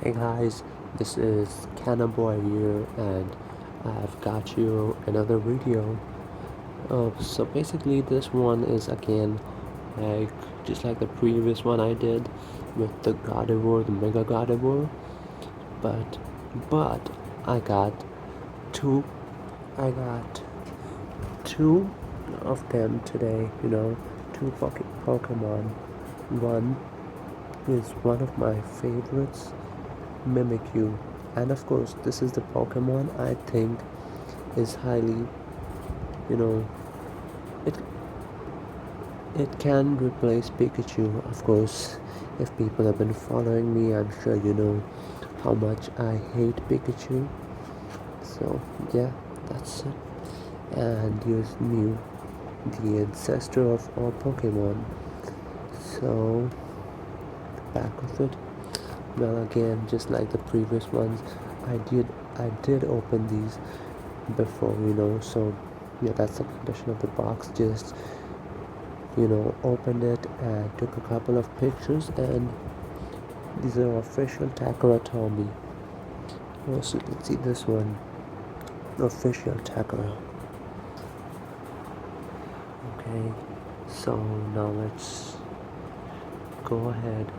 Hey guys, this is Cannaboi here, and I've got you another video. So basically, this one is again like just like the previous one I did with the Gardevoir, the Mega Gardevoir, but but I got two, I got two of them today. Two Pokemon. One is one of my favorites, Mimikyu, and of course this is the Pokemon I think is highly, you know, it it can replace Pikachu. Of course, if people have been following me, I'm sure you know how much I hate Pikachu. So yeah, that's it. And here's Mew, the ancestor of all Pokemon. So the back of it, well, again, just like the previous ones, I did open these before, so yeah, that's the condition of the box. Just opened it and took a couple of pictures, and these are official Takara Tomy. Also, you can see this one, official Takara. Okay, so now let's go ahead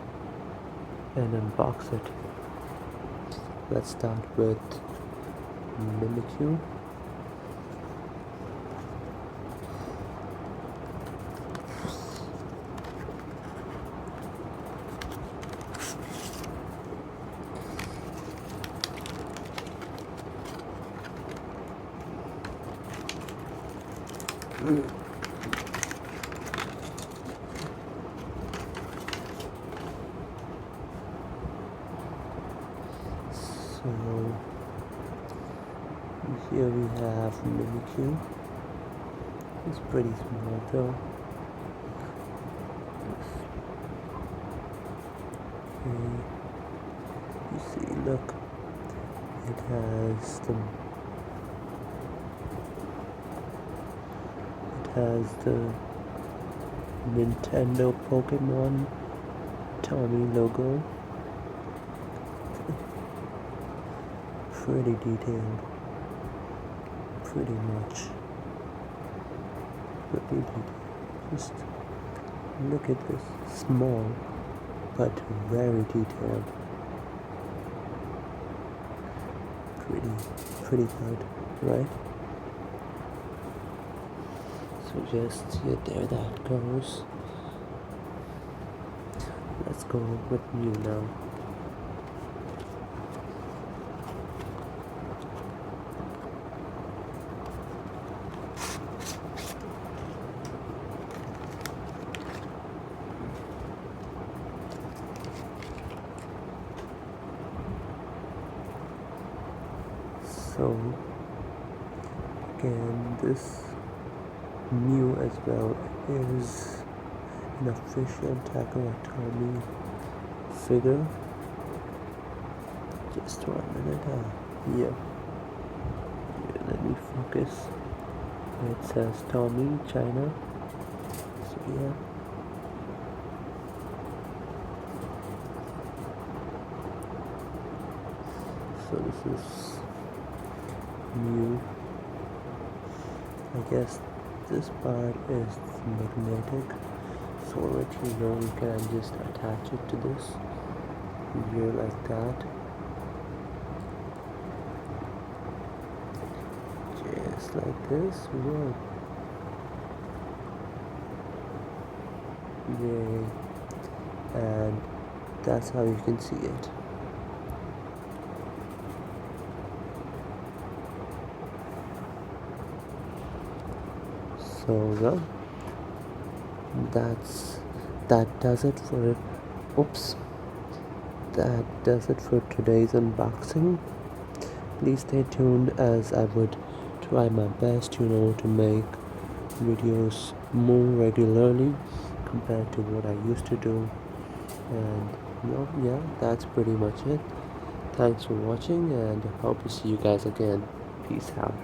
and unbox it. Let's start with Mimikyu. So here we have Mimikyu. It's pretty small though. Okay, you see, look, it has the Nintendo Pokemon Tomy logo. Pretty detailed, pretty much. Pretty detailed. Just look at this, small but very detailed. Pretty good, right? So just there that goes. Let's go with Mew now. So again, this Mew as well is an official Takara Tomy figure. Just 1 minute. Yeah. Let me focus. It says Tomy, China. So yeah. So this is Mew. I guess this part is magnetic, so that you can just attach it to this here like that. Just like this. Whoa. Yay. And that's how you can see it. So yeah, that does it for it. Oops. That does it for today's unboxing. Please stay tuned, as I would try my best, to make videos more regularly compared to what I used to do. And yeah, that's pretty much it. Thanks for watching, and I hope to see you guys again. Peace out.